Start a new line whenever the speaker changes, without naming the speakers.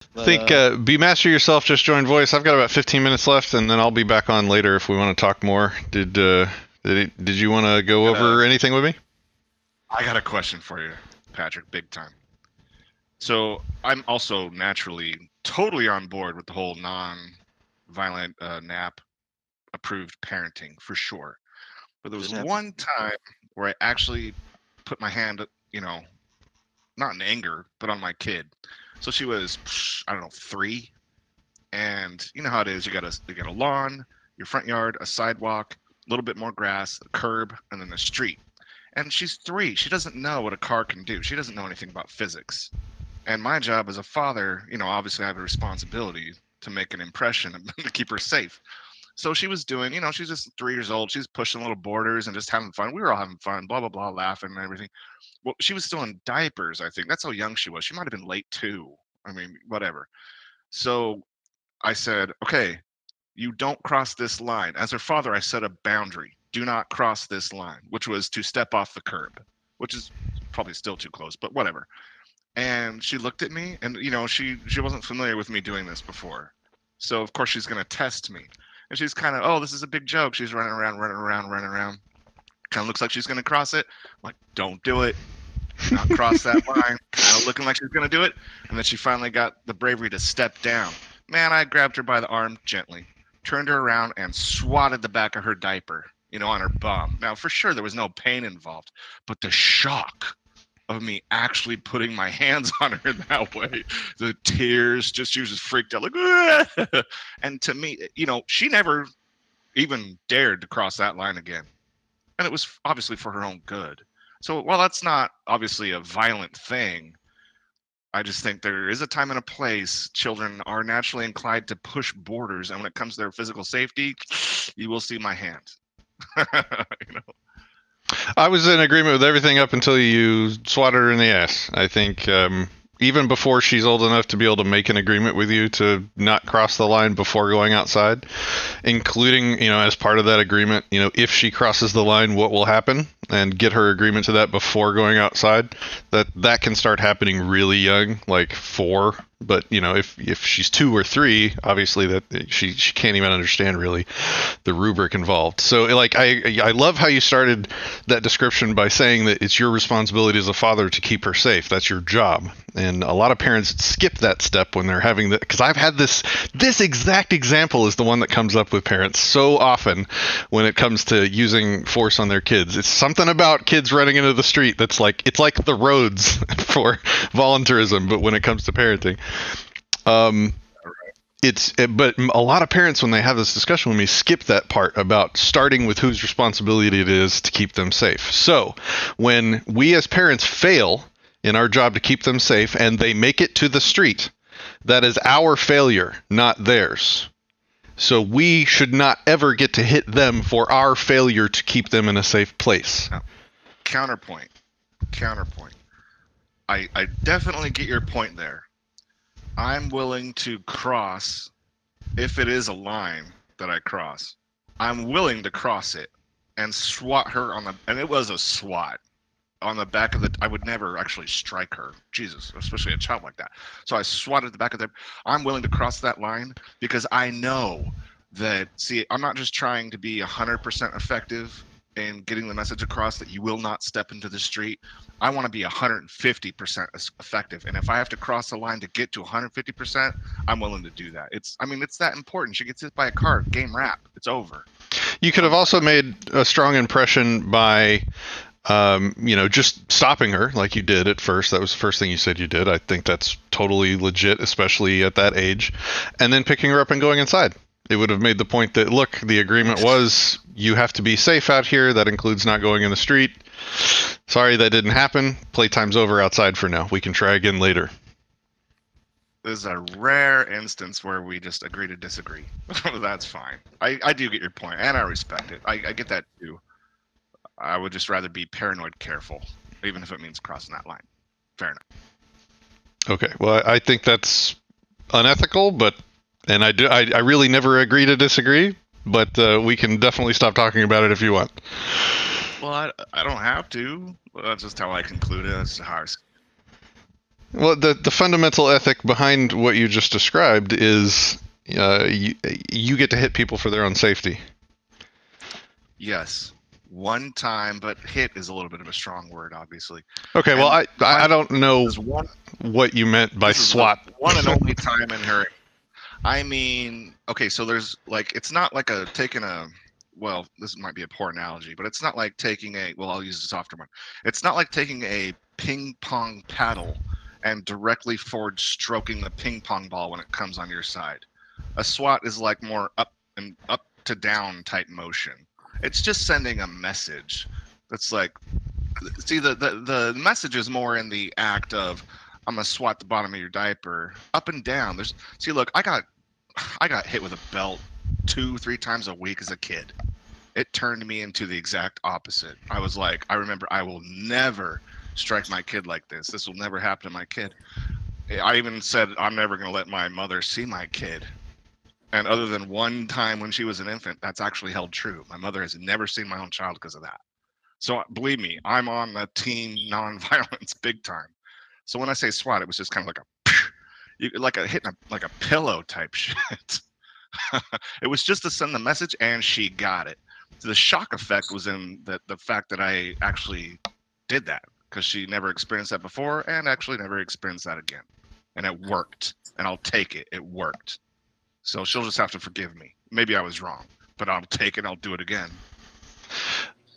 I
But
think Be Master Yourself just joined voice. I've got about 15 minutes left, and then I'll be back on later if we want to talk more. Did you want to go
got a
over anything with me?
I got a question for you, Patrick, big time. So I'm also naturally totally on board with the whole non-violent nap approved parenting for sure. But there was
didn't have to.
one time where I actually put my hand, not in anger, but on my kid. So she was, I don't know, 3, and you know how it is. You got a lawn, your front yard, a sidewalk, a little bit more grass, a curb, and then a street. And she's 3. She doesn't know what a car can do. She doesn't know anything about physics. And my job as a father, obviously I have a responsibility to make an impression and to keep her safe. So she was doing, she's just 3 years old. She's pushing little borders and just having fun. We were all having fun, blah, blah, blah, laughing and everything. Well, she was still in diapers, I think. That's how young she was. She might have been late too. I mean, whatever. So I said, okay, you don't cross this line. As her father, I set a boundary. Do not cross this line, which was to step off the curb, which is probably still too close, but whatever. And she looked at me, and she wasn't familiar with me doing this before, so of course she's going to test me. And she's kind of, oh, this is a big joke. She's running around, running around, running around. Kind of looks like she's going to cross it. I'm like, don't do it. Do not cross that line. Kind of looking like she's going to do it. And then she finally got the bravery to step down. Man, I grabbed her by the arm gently, turned her around, and swatted the back of her diaper, on her bum. Now, for sure, there was no pain involved, but the shock of me actually putting my hands on her that way, the tears, she was just freaked out, like, "Ah!" And to me, she never even dared to cross that line again. And it was obviously for her own good. So while that's not obviously a violent thing, I just think there is a time and a place. Children are naturally inclined to push borders, and when it comes to their physical safety, you will see my hand. you know?
I was in agreement with everything up until you swatted her in the ass. I think even before she's old enough to be able to make an agreement with you to not cross the line before going outside, including, as part of that agreement, if she crosses the line, what will happen, and get her agreement to that before going outside. That can start happening really young, like 4. But if she's 2 or 3, obviously that she can't even understand really the rubric involved. So like I love how you started that description by saying that it's your responsibility as a father to keep her safe. That's your job. And a lot of parents skip that step when they're having that, because I've had this exact example is the one that comes up with parents so often when it comes to using force on their kids. It's something about kids running into the street that's like, it's like the roads for voluntarism, but when it comes to parenting. But a lot of parents, when they have this discussion with me, skip that part about starting with whose responsibility it is to keep them safe. So when we as parents fail in our job to keep them safe and they make it to the street, that is our failure, not theirs. So we should not ever get to hit them for our failure to keep them in a safe place.
Now, counterpoint. I definitely get your point there. I'm willing to cross, if it is a line that I cross, I'm willing to cross it and swat her and it was a swat on the back of I would never actually strike her. Jesus, especially a child like that. So I swatted the back of I'm willing to cross that line because I know that, see, I'm not just trying to be 100% effective in getting the message across that you will not step into the street. I want to be 150% effective. And if I have to cross the line to get to 150%, I'm willing to do that. It's that important. She gets hit by a car, game wrap. It's over.
You could have also made a strong impression by, just stopping her like you did at first. That was the first thing you said you did. I think that's totally legit, especially at that age. And then picking her up and going inside. It would have made the point that, look, the agreement was you have to be safe out here. That includes not going in the street. Sorry that didn't happen. Playtime's over outside for now. We can try again later.
This is a rare instance where we just agree to disagree. That's fine. I do get your point, and I respect it. I get that too. I would just rather be paranoid careful, even if it means crossing that line. Fair enough.
Okay. Well, I think that's unethical, and I really never agree to disagree, but we can definitely stop talking about it if you want.
Well, I don't have to. That's just how I conclude it. That's how
Well, the fundamental ethic behind what you just described is you get to hit people for their own safety.
Yes, one time, but hit is a little bit of a strong word, obviously.
Okay, well,
And
I don't know
this one,
what you meant by
this is the
SWAT.
one and only time in her. I mean, okay, so there's like, it's not like a taking a. Well, this might be a poor analogy, but it's not like taking a. Well, I'll use a softer one. It's not like taking a ping pong paddle and directly forward stroking the ping pong ball when it comes on your side. A SWAT is like more up to down type motion. It's just sending a message. That's like, see, the message is more in the act of I'm gonna swat the bottom of your diaper up and down. There's see, look, I got hit with a belt 2-3 times a week as a kid. It turned me into the exact opposite. I was like, I remember I will never strike my kid like this. This will never happen to my kid. I even said I'm never going to let my mother see my kid. And other than one time when she was an infant, that's actually held true. My mother has never seen my own child because of that. So believe me, I'm on the team nonviolence big time. So when I say SWAT, it was just kind of like like a hitting like a pillow type shit. It was just to send the message, and she got it. The shock effect was in the fact that I actually did that because she never experienced that before, and actually never experienced that again. And it worked, and I'll take it. It worked. So she'll just have to forgive me. Maybe I was wrong, but I'll take it. I'll do it again.